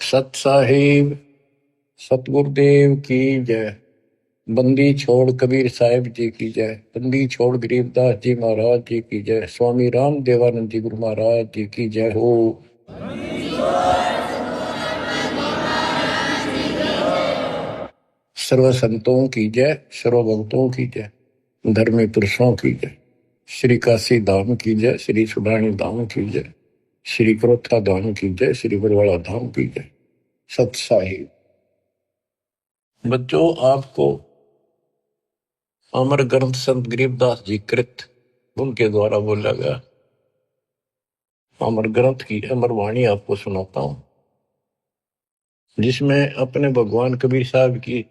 सत साहिब सतगुरुदेव की जय। बंदी छोड़ कबीर साहिब जी की जय। बंदी छोड़ गरीबदास जी महाराज जी की जय। स्वामी राम देवानंद जी गुरु महाराज जी की जय हो। सर्व संतों की जय, सर्व भक्तों की जय, धर्मी पुरुषों की जय। श्री काशी धाम की जय, श्री सुडानी धाम की जय, श्री क्रोथा धाम की जय, श्री बरवाड़ा धाम की जय। सत साहिब बच्चों, आपको अमर ग्रंथ संत गरीबदास जी कृत उनके द्वारा बोला गया अमर ग्रंथ की अमर वाणी आपको सुनाता हूं, जिसमें अपने भगवान कबीर साहब की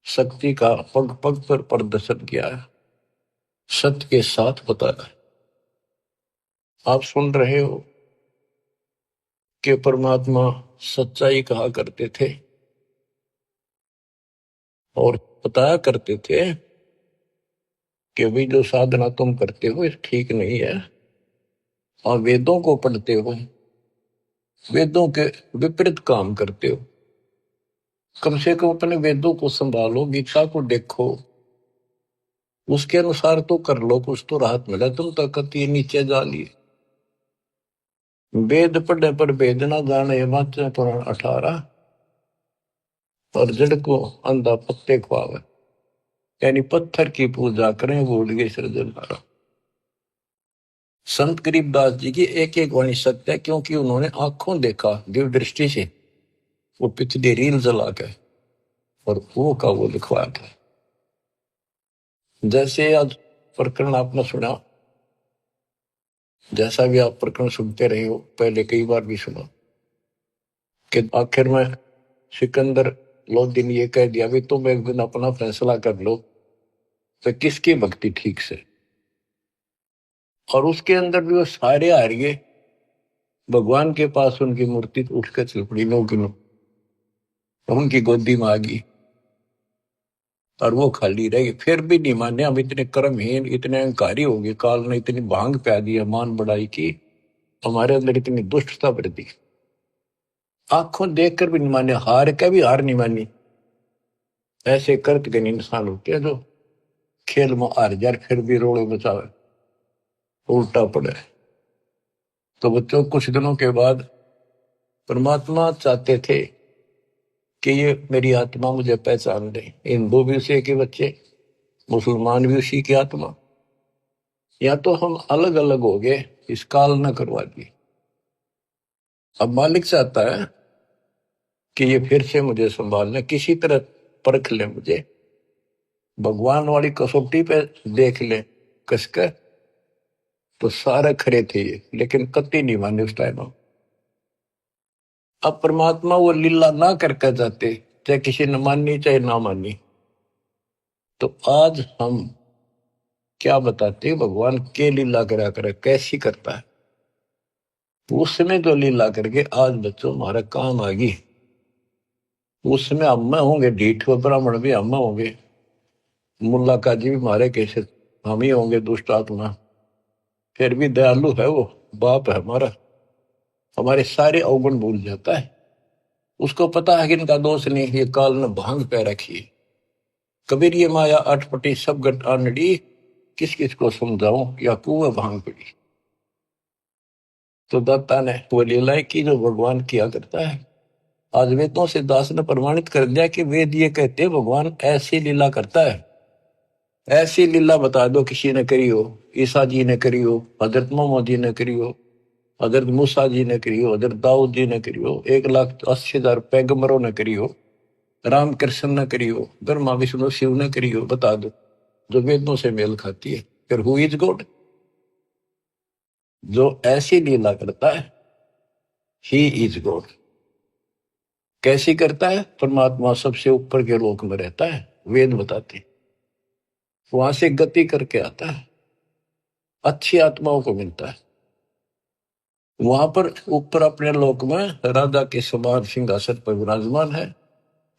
शक्ति का पग पग पर प्रदर्शन किया है, सत्य के साथ बताया। आप सुन रहे हो कि परमात्मा सच्चाई कहा करते थे और बताया करते थे कि भाई जो साधना तुम करते हो ये ठीक नहीं है, और वेदों को पढ़ते हो, वेदों के विपरीत काम करते हो। कम से कम अपने वेदों को संभालो, गीता को देखो, उसके अनुसार तो कर लो, कुछ तो राहत मिला। तुम तो कति नीचे जा लिए। वेद पढ़ने पर वेद ना जाने, वाचन पुराण 18, और जड़ को अंधा पत्ते खुआवे, यानी पत्थर की पूजा करें भूल गए सृजनहारा। संत गरीबदास जी की एक एक वाणी सत्य है, क्योंकि उन्होंने आंखों देखा दिव्य दृष्टि से, वो पिछली रील जला के और वो का वो लिखवाया था। जैसे आज प्रकरण आपने सुना, जैसा भी आप प्रकरण सुनते रहे हो, पहले कई बार भी सुना, कि आखिर में सिकंदर लोधी ने ये कह दिया भी तुम एक दिन अपना फैसला कर लो तो किसकी भक्ति ठीक से। और उसके अंदर भी वो सारे हार गए। भगवान के पास उनकी मूर्ति उठकर चल पड़ी, नो की नो, उनकी गोदी में आ गई और वो खाली रह गई। फिर भी नहीं माने, हम इतने कर्महीन, इतने अहंकारी हो गए, काल ने इतनी भांग पै दी, मान बढ़ाई की, हमारे अंदर इतनी दुष्टता भर दी, आंखों देखकर भी नहीं माने, हार का भी हार नहीं मानी। ऐसे कर्त के इंसान होते हैं जो खेल में हार जाए फिर भी रोड़े बचावे, उल्टा पड़े। तो बच्चों, कुछ दिनों के बाद परमात्मा चाहते थे कि ये मेरी आत्मा मुझे पहचान ले। हिंदू भी उसी के बच्चे, मुसलमान भी उसी की आत्मा, या तो हम अलग अलग हो गए, इस काल न करवा दी। अब मालिक चाहता है कि ये फिर से मुझे संभाल ले, किसी तरह परख ले मुझे, भगवान वाली कसौटी पे देख ले कसकर। तो सारे खरे थे ये, लेकिन कति नहीं माने उस टाइम। अब परमात्मा वो लीला ना करके जाते, चाहे किसी ने मानी चाहे ना मानी। तो आज हम क्या बताते, भगवान के लीला करा करे, कैसी करता है। उसमें जो लीला करके आज बच्चों हमारा काम आ गई, उसमें हम होंगे ढीठ, ब्राह्मण भी हम होंगे, मुल्ला काजी भी मारे कैसे हम ही होंगे दुष्ट आत्मा। फिर भी दयालु है वो, बाप है हमारा, हमारे सारे अवगुण भूल जाता है। उसको पता है कि इनका दोष नहीं, ये काल ने भांग पे रखी। कबीर ये माया अटपटी सब गट आनड़ी, किस किस को समझाऊं या कुएं भांग पड़ी। तो दत्ता ने वो लीलाएं की जो भगवान किया करता है। आज वेदों से दास ने प्रमाणित कर दिया कि वेद ये कहते भगवान ऐसी लीला करता है। ऐसी लीला बता दो किसी ने करी हो, ईसा जी ने करी हो, हजरत मोहम्मद जी ने करी हो, हजरत मूसा जी ने करी हो, हजरत दाऊद जी ने करी हो, 1,80,000 पैगंबरों ने करी हो, राम कृष्ण ने करी हो, ब्रह्मा विष्णु शिव ने करी हो, बता दो जो वेदों से मेल खाती है। फिर हु इज गॉड? जो ऐसी लीला करता है ही इज गॉड। कैसी करता है? परमात्मा सबसे ऊपर के लोक में रहता है, वेद बताते, वहां से गति करके आता है, अच्छी आत्माओं को मिलता है। वहां पर ऊपर अपने लोक में राजा के समान सिंहासन पर विराजमान है,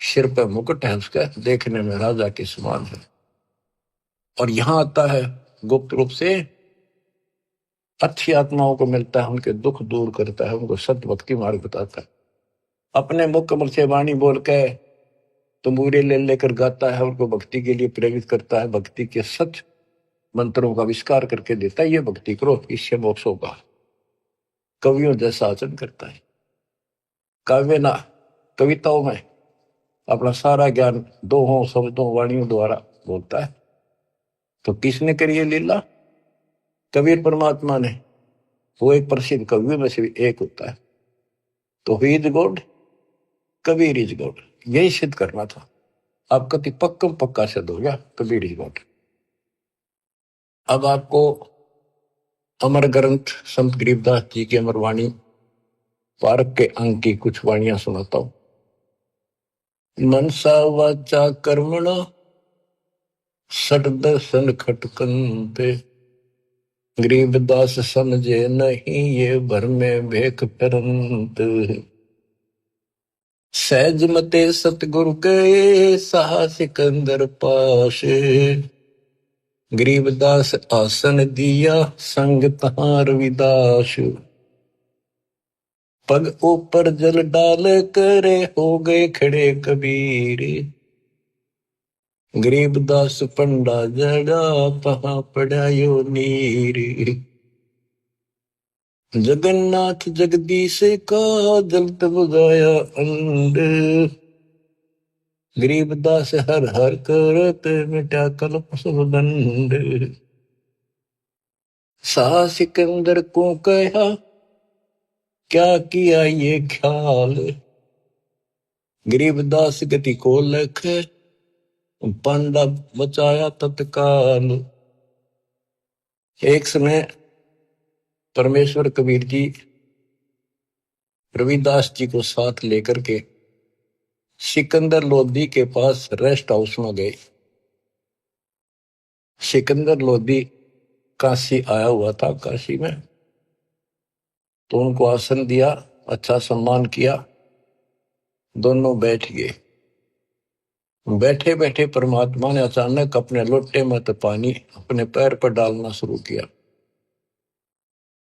सिर पर मुकुट है उसका, देखने में राजा के समान है। और यहां आता है गुप्त रूप से, अच्छी आत्माओं को मिलता है, उनके दुख दूर करता है, उनको सत्य भक्ति मार्ग बताता है। अपने मुख से वाणी बोल के तंबूरे ले लेकर गाता है, उनको भक्ति के लिए प्रेरित करता है, भक्ति के सच मंत्रों का विस्तार करके देता है। ये भक्ति करो, इससे मोक्ष होगा। कवियों जैसा आचरण करता है। काव्य ना कविताओं में अपना सारा ज्ञान दोहों शब्दों वाणियों द्वारा बोलता है। तो किसने करी ये लीला? कबीर परमात्मा ने। वो एक प्रसिद्ध कवियों में से एक होता है। तो he is God, Kabir is God, यही सिद्ध करना था। आप कति पक्कम पक्का सिद्ध हो गया, कबीर इज गॉड। अब आपको अमर ग्रंथ संत गरीबदास जी की अमर वाणी पारक के अंक की कुछ वाणियां सुनाता हूं। मनसा वाचा कर्मणा सट दर्शन खटकंते, गरीबदास समझे नहीं ये भर में भेख फिरंत। सहज मते सतगुरु गए सहा सिकंदर पास, गरीबदास आसन दिया संग तहां रविदास। पग ऊपर जल डाल करे हो गए खड़े कबीर, गरीबदास पंडा जड़ा पहा पड़ायो नीर। जगन्नाथ जगदीश का जलत बुझाया अंड, गरीबदास हर हर करत मिटा कल्प सब दंड। सा सिकंदर को कहा क्या किया ये ख्याल, गरीबदास गति को लख पांडा बचाया तत्काल। एक समय परमेश्वर कबीर जी रविदास जी को साथ लेकर के सिकंदर लोधी के पास रेस्ट हाउस में गए। सिकंदर लोधी काशी आया हुआ था, काशी में। तो उनको आसन दिया, अच्छा सम्मान किया, दोनों बैठ गए। बैठे बैठे परमात्मा ने अचानक अपने लोटे में तो पानी अपने पैर पर डालना शुरू किया।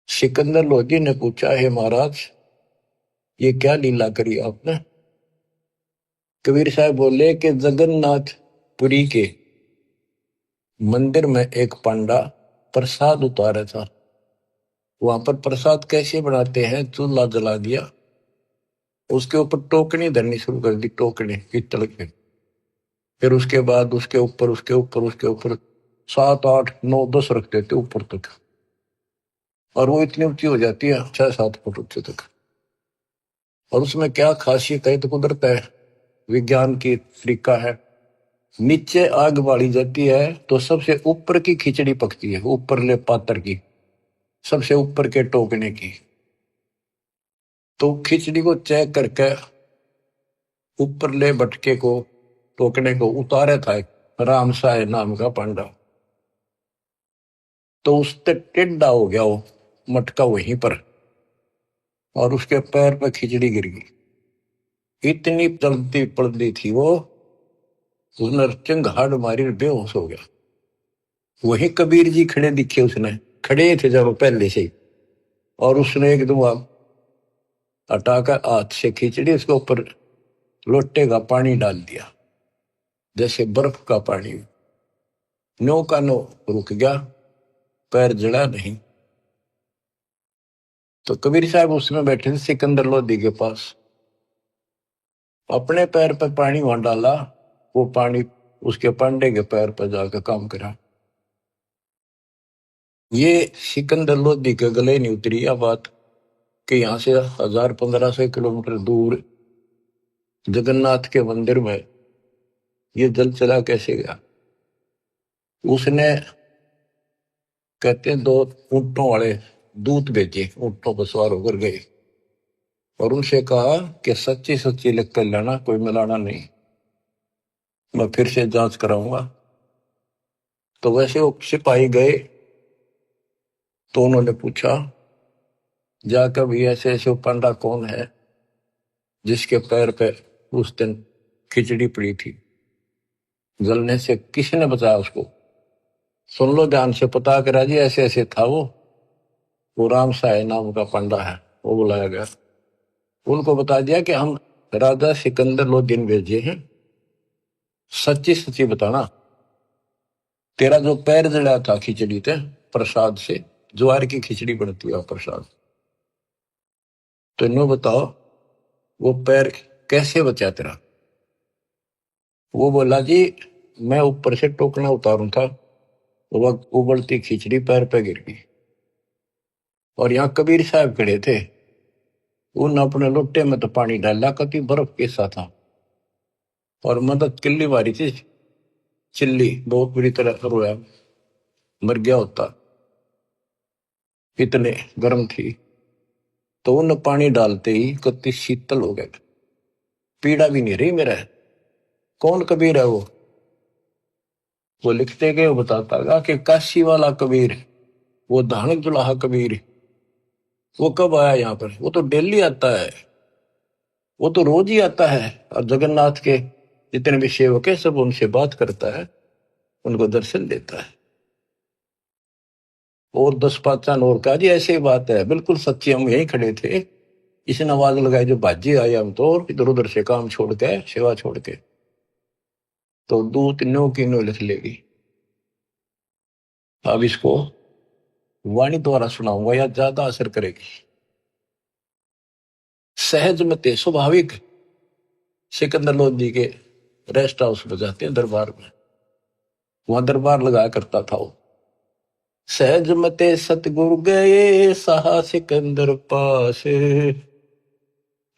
सिकंदर लोधी ने पूछा, हे महाराज ये क्या लीला करी आपने? कबीर साहब बोले कि जगन्नाथ पुरी के मंदिर में एक पांडा प्रसाद उतारा था। वहां पर प्रसाद कैसे बनाते हैं, चूल्हा जला दिया, उसके ऊपर टोकनी धरनी शुरू कर दी, टोकनी पीतल के। फिर उसके बाद उसके ऊपर उसके ऊपर उसके ऊपर 7 8 9 10 रख देते ऊपर तक, और वो इतनी ऊंची हो जाती है 6 7 फुट ऊंचे तक। और उसमें क्या खासियत है, तो कुदरत है, विज्ञान की तरीका है। नीचे आग बाली जाती है तो सबसे ऊपर की खिचड़ी पकती है, ऊपर ले पात्र की, सबसे ऊपर के टोकने की। तो खिचड़ी को चेक करके ऊपर ले भटके को टोकने को उतारे था एक राम साय नाम का पांडा। तो उससे टेढ़ा हो गया वो मटका वहीं पर, और उसके पैर पर खिचड़ी गिर गई। इतनी जल्दी पड़ती थी वो, उसने चिंगाड़ मारी, बेहोश हो गया। वही कबीर जी खड़े दिखे, उसने खड़े थे जब पहले से ही, और उसने एकदम हटाकर हाथ से खिचड़ी उसके ऊपर लोटे का पानी डाल दिया, जैसे बर्फ का पानी। नो का नो रुक गया, पैर जड़ा नहीं। तो कबीर साहब उसमें बैठे थे सिकंदर लोधी के पास, अपने पैर पर पानी वहां डाला, वो पानी उसके पांडे के पैर पर जाकर काम करा। ये सिकंदर लोधी के गले नहीं उतरी यह बात कि यहां से 1000 1500 किलोमीटर दूर जगन्नाथ के मंदिर में ये जल चला कैसे गया। उसने कहते हैं 2 ऊंटों वाले दूत भेजे, ऊंटों पर सवार होकर गए और उनसे कहा कि सच्ची सच्ची लिख कर लेना, कोई मिलाना नहीं, मैं फिर से जांच कराऊंगा। तो वैसे वो सिपाही गए, तो उन्होंने पूछा जाकर भी ऐसे ऐसे पांडा कौन है जिसके पैर पे उस दिन खिचड़ी पड़ी थी, जलने से किसने बचाया उसको? सुन लो ध्यान से, पता करा जी ऐसे ऐसे था वो राम साय नाम का पंडा है। वो बुलाया गया, उनको बता दिया कि हम राजा सिकंदर लोदीन भेजे हैं, सच्ची सच्ची बताना, तेरा जो पैर जड़ा था खिचड़ी थे प्रसाद से, ज्वार की खिचड़ी बनती है प्रसाद, तो इन्हों बताओ वो पैर कैसे बचा तेरा। वो बोला जी मैं ऊपर से टोकना उतारू था, वो उबलती खिचड़ी पैर पे गिर गई, और यहाँ कबीर साहब खड़े थे, उन अपने लोटे में तो पानी डाला, कभी बर्फ कैसा था, और मदद किल्ली मारी थी, चिल्ली बहुत बुरी तरह रोया, मर गया होता, इतने गर्म थी। तो उन पानी डालते ही कति शीतल हो गए, पीड़ा भी नहीं रही मेरा। कौन कबीर है वो लिखते गए, वो बताता गा कि काशी वाला कबीर, वो धानक दुल्हा कबीर, वो कब आया यहाँ पर, वो तो डेली आता है, वो तो रोज ही आता है, और जगन्नाथ के जितने भी सेवक है सब उनसे बात करता है, उनको दर्शन देता है। और 10 5 और का जी ऐसी बात है, बिल्कुल सच्ची, हम यहीं खड़े थे, इसने आवाज लगाई जो बाजी आए, हम तो इधर उधर से काम छोड़ के सेवा छोड़ के, तो दूत नो की नो लिख लेगी। अब इसको वाणी द्वारा सुनाऊंगा या ज्यादा असर करेगी। सहज मते स्वाभाविक सिकंदर लोधी के रेस्ट हाउस में जाते हैं दरबार में, वहां दरबार लगाया करता था वो। सहज मते सतगुरु गए सहा सिकंदर पास,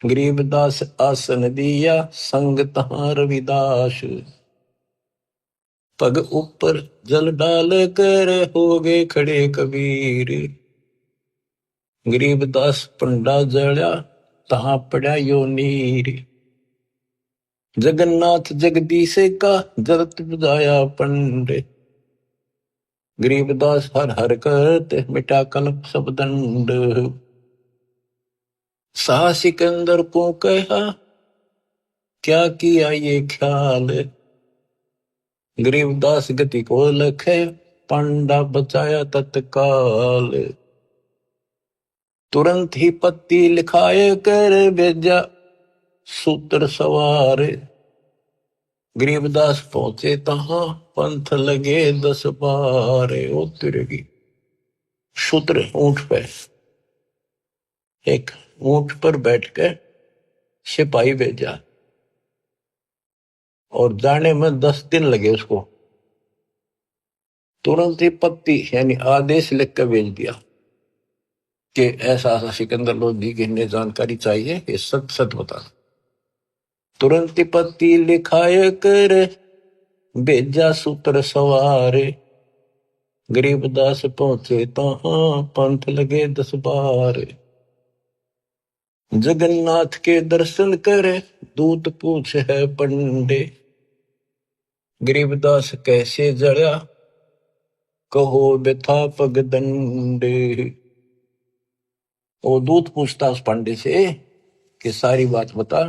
गरीबदास आसन दिया संग तहां रविदास, पग ऊपर जल डाल कर हो गए खड़े कबीर, गरीबदास पंडा जड़ा तहां पड़ा यो नीर, जगन्नाथ जगदीश का जरत बजाया पंडे, गरीबदास हर हर करते मिटा कल्प सब दंड, सा सिकंदर को कहा क्या किया ये ख्याल, गरीबदास गति को लखे पंडा बचाया तत्काल, तुरंत ही पत्ती लिखाए कर भेजा सूत्र सवार, गरीबदास पहुंचे तहां पंथ लगे 10 12, उतरेगी सूत्र ऊंट पे, एक ऊंट पर बैठ कर सिपाही भेजा, और जाने में 10 दिन लगे उसको, तुरंत ही पत्ती यानी आदेश लिख कर भेज दिया कि ऐसा ऐसा सिकंदर लोधी की ने जानकारी चाहिए, ये सच सच बता। तुरंत ही पत्ती लिखाए कर भेजा सूत्र सवार, गरीबदास पहुंचे तहां पंथ लगे 10 12, जगन्नाथ के दर्शन करे दूत पूछ है पंडे, गरीबदास कैसे जड़ा कहो व्यथा पग दंडे। वो दूत पूछता उस पंडे से कि सारी बात बता,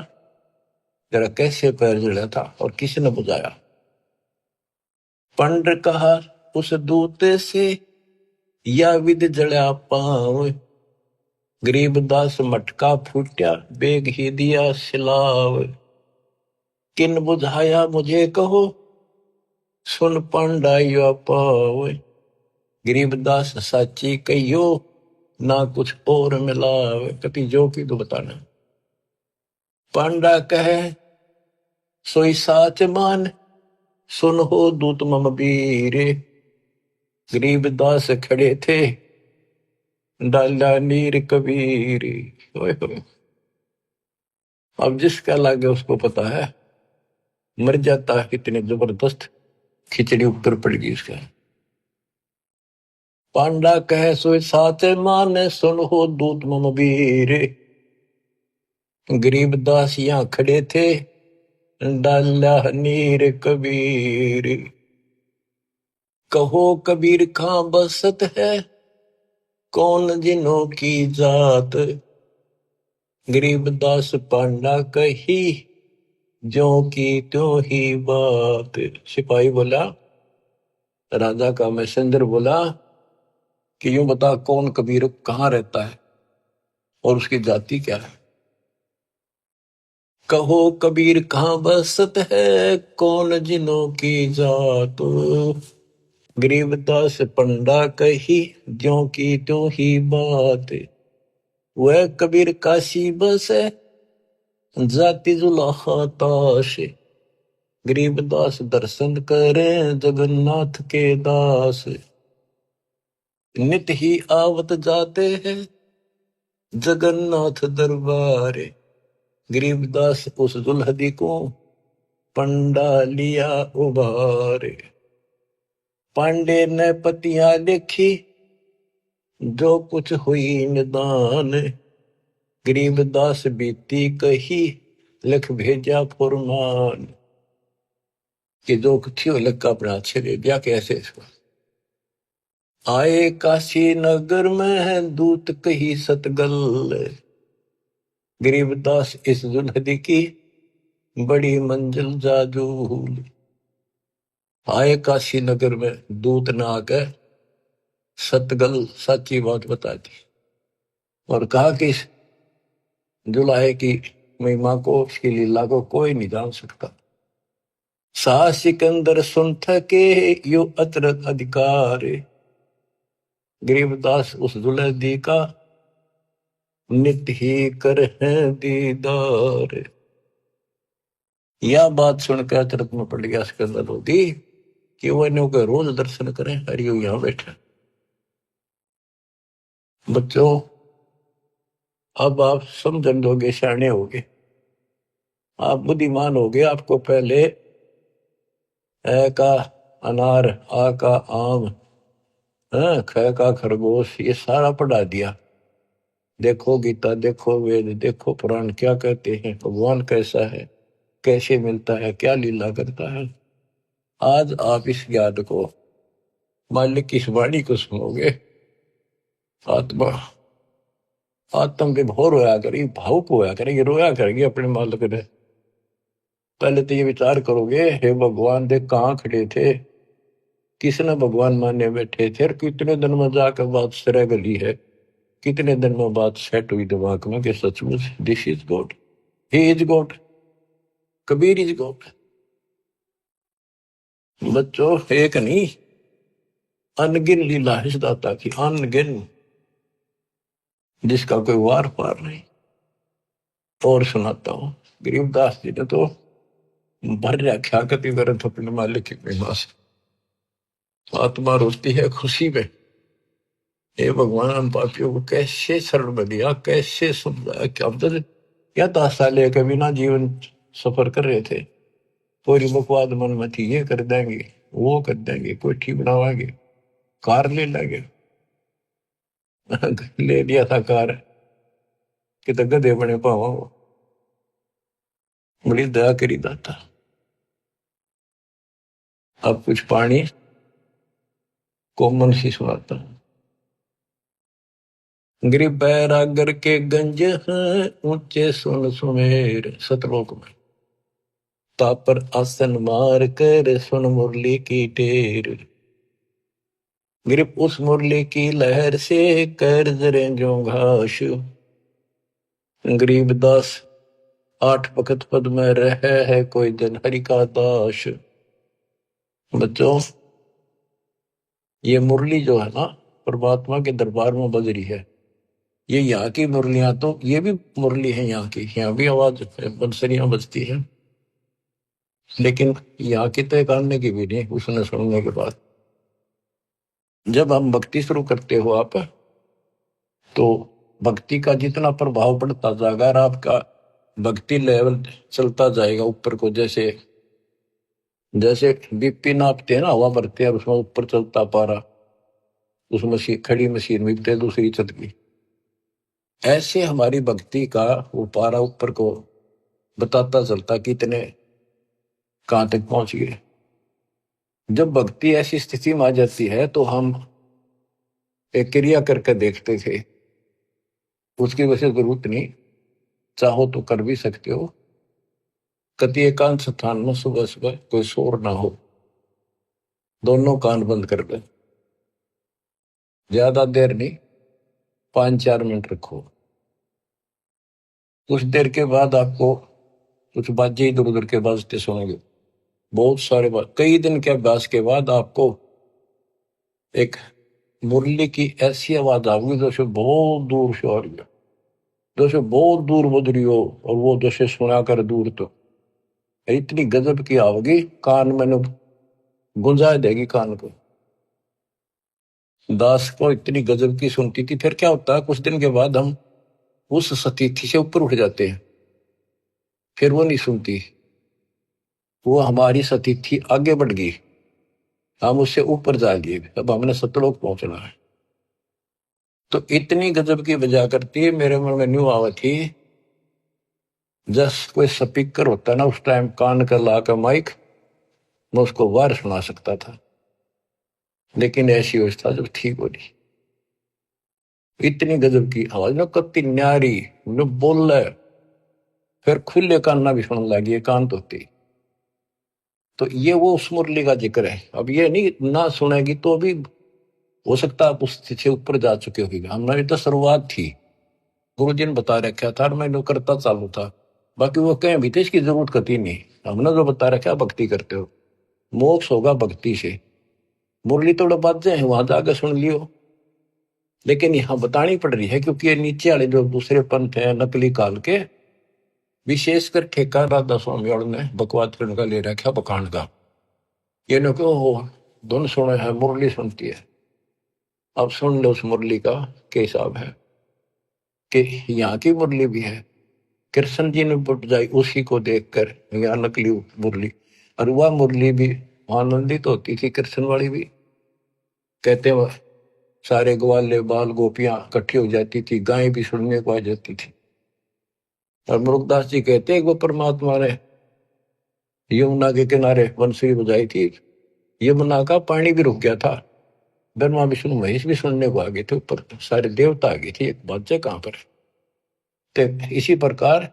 जरा कैसे पैर जड़ा था और किसने बुझाया। पंड कहा उस दूत से या विद जड़ा पांव, गरीबदास मटका फूटा बेग ही दिया सिलाव, किन बुझाया मुझे कहो सुन पंडा यो पाव, गरीबदास साची कहियो ना कुछ और मिलावे, कति जो की तो बताना। पांडा कहे सोई साच मान सुन हो दूत मम वीर, गरीबदास खड़े थे डाला नीर कबीर। ओए होए। अब जिसका लागे उसको पता है, मर जाता है कितने जबरदस्त खिचड़ी ऊपर पड़ गई उसका। पांडा कहे सोई साच मान सुन हो दूत मम वीर, गरीबदास यहाँ खड़े थे डाला नीर कबीर, कहो कबीर कहाँ बसत है कौन जिनों की जात, गरीबदास पांडा कही ज्यों की त्यों ही बात। सिपाही बोला, राजा का मैसेंजर बोला कि यूं बता कौन कबीर कहाँ रहता है और उसकी जाति क्या है। कहो कबीर कहाँ बसत है, कौन जिनों की जात। गरीबदास पंडा कही, ज्यों की त्यों ही बात। वह कबीर काशी बसे, जाति जुलाहा ताश। गरीबदास दर्शन करें, जगन्नाथ के दास। नित ही आवत जाते हैं, जगन्नाथ दरबार। गरीबदास उस दुल्हदी को, पंडा लिया उबार। पांडे ने पतियां देखी, जो कुछ हुई निदान। गरीबदास बीती कही, लिख भेजा फुरमान। कि जो कुछ हो लग का अपना अच्छे दे दिया कैसे इसको। आए काशी नगर में दूत कही सतगल। गरीबदास इस दुल्हदी की, बड़ी मंजिल जाजूल। आए काशी नगर में दूत ने आकर सतगल सच्ची बात बता दी और कहा कि इस जुलाहे की महिमा को, उसकी लीला को कोई नहीं जान सकता। शाह सिकंदर सुन थके, यो अतरत अधिकार। गरीबदास उस दुल्हदी का, नित ही कर है दीदार। यह बात सुनकर अचरत में पड़ गया सिकंदर लोधी कि वो इन्हों के रोज दर्शन करें, हरियो यहां बैठा। बच्चों, अब आप समझन दोगे, सियाने होगे, आप बुद्धिमान होगे। आपको पहले ए का अनार, आ का आम, ख का खरगोश, ये सारा पढ़ा दिया। देखो गीता, देखो वेद, देखो पुराण क्या कहते हैं, भगवान कैसा है, कैसे मिलता है, क्या लीला करता है। आज आप इस ज्ञान को, मालिक की इस वाणी को सुनोगे, आत्मा आत्म विभोर होया करेगी, भावुक होया करेगी, रोया करेगी अपने मालिक ने। पहले तो ये विचार करोगे, हे भगवान देख कहाँ खड़े थे, किसने भगवान माने बैठे थे, और कितने दिन में जाकर बात सिरे गली है, कितने दिन में बात सेट हुई दिमाग में कि सचमुच this is God, he is God, Kabir is God. बच्चों, एक नहीं, अनगिन लीला है इस दाता की, अनगिन, जिसका कोई वार पार नहीं। और सुनाता हूं, गरीबदास जी ने तो भर रखा कति वरत अपने मालिक की महिमा से। आत्मा रोती है खुशी में, हे भगवान हम पापियों को कैसे शरण में दिया, कैसे समझाया कि अब तो क्या 10 साल के बिना जीवन सफर कर रहे थे, पूरी बकवाद मन में थी, ये कर देंगे, वो कर देंगे, कोठी बनावाएंगे, कार ले लेंगे। ले लिया था कार कि तो गधे बने पावा। वो बड़ी दया करी दाता। अब कुछ पानी कोमल सी सुनाता हूं। गरीब बैरागर के गंज हैं, ऊंचे सुन सुमेर, सतलोक में तापर आसन मार कर सुन मुरली की टेर। गरीब उस मुरली की लहर से कर जरे जो घास। गरीबदास 8 वक्त पद में रह है, कोई दिन हरि का दास। बच्चों, ये मुरली जो है ना, परमात्मा के दरबार में बज रही है। ये यहाँ की मुरलियां, तो ये भी मुरली है यहाँ की, यहाँ भी आवाज बंसरियां बजती है, लेकिन यहाँ की तो एक आने की भी नहीं उसने सुनने के बाद। जब हम भक्ति शुरू करते हो आप, तो भक्ति का जितना प्रभाव पड़ता जाएगा, और आपका भक्ति लेवल चलता जाएगा ऊपर को, जैसे जैसे बीपी नापते हैं ना, हवा भरते हैं, उसमें ऊपर चलता पारा, उस मशीन, खड़ी मशीन में दूसरी छत की, ऐसे हमारी भक्ति का वो पारा ऊपर को बताता चलता कितने कहां तक पहुंच गए। जब भक्ति ऐसी स्थिति में आ जाती है, तो हम एक क्रिया करके देखते थे, उसकी वजह जरूरत नहीं, चाहो तो कर भी सकते हो। कति एकांत स्थान में सुबह सुबह कोई शोर ना हो, दोनों कान बंद कर ले, ज्यादा देर नहीं, 5-4 मिनट रखो। कुछ देर के बाद आपको कुछ बाजे इधर उधर के बाजते सुनेंगे, बहुत सारे बात। कई दिन के अभ्यास के बाद आपको एक मुरली की ऐसी आवाज आएगी जैसे बहुत दूर से आ रही है, जैसे बहुत दूर बज रही हो, और वो जैसे सुना कर दूर, तो इतनी गजब की आओगी, कान में गुंजा देगी कान को। दास को इतनी गजब की सुनती थी। फिर क्या होता है, कुछ दिन के बाद हम उस सतीथी से ऊपर उठ जाते हैं, फिर वो नहीं सुनती, वो हमारी सतीथी आगे बढ़ गई, हम उससे ऊपर जा लिए, अब हमने सतलोक पहुंचना है। तो इतनी गजब की बजा करती है, मेरे मन में न्यू आवा थी, जस कोई स्पीकर होता ना उस टाइम कान कर ला कर माइक, मैं उसको वार सुना सकता था, लेकिन ऐसी अवस्था जब ठीक हो रही, इतनी गजब की आवाज ना, कत्ती न्यारी न बोल, फिर खुले कान ना भी सुनने लगी, कान होती। तो ये वो उस मुरली का जिक्र है। अब ये नहीं ना सुनेगी तो अभी हो सकता है आप उससे ऊपर जा चुके होगी, हमारी तो शुरुआत थी, गुरु जी ने बता रखा था, मैं जो करता चालू था, बाकी वो कहीं भी थे इसकी जरूरत कती नहीं, हमने जो बता रखा भक्ति करते हो, मोक्ष होगा भक्ति से। मुरली थोड़ा बाजे हैं वहां जाकर सुन लियो, लेकिन यहाँ बतानी पड़ रही है क्योंकि ये नीचे वाले जो दूसरे पंथ है नकली काल के, विशेषकर ठेका राधा स्वामी और ने बकवाद करने का ले रखा बखान का, ये नो क्यों हो धुन सुने है, मुरली सुनती है। अब सुन लो उस मुरली का क्या हिसाब है, कि यहाँ की मुरली भी है, कृष्ण जी ने बजाई उसी को देखकर, यहाँ नकली मुरली, और वह मुरली भी आनंदित होती थी, कृष्ण वाली भी। कहते वह सारे ग्वाले बाल गोपियां इकट्ठी हो जाती थी, गायें भी सुनने को आ जाती थी। और मुरुगदास जी कहते हैं वो परमात्मा ने यमुना के किनारे बंसुरी बजाई थी, यमुना का पानी भी रुक गया था, ब्रह्मा विष्णु महेश भी सुनने को आ गए थे, ऊपर सारे देवता आ गए थे, एक बात है कहां पर। तो इसी प्रकार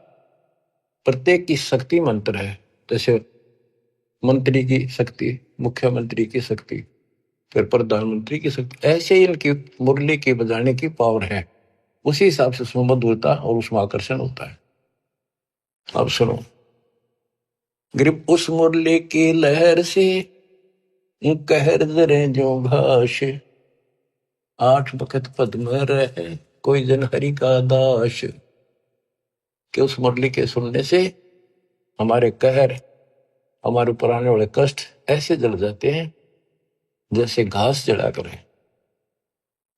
प्रत्येक की शक्ति मंत्र है, जैसे मंत्री की शक्ति, मुख्यमंत्री की शक्ति, फिर प्रधानमंत्री की शक्ति, ऐसे ही इनकी मुरली की बजाने की पावर है, उसी हिसाब से उसमें मधुरता और उसमें आकर्षण होता है। अब सुनो, ग्रिप उस मुरली की लहर से कहर जरे जो घास, आठ बखत पद में रहे कोई जन हरि का दास। कि उस मुरली के सुनने से हमारे कहर, हमारे ऊपर आने वाले कष्ट ऐसे जल जाते हैं जैसे घास जला करे।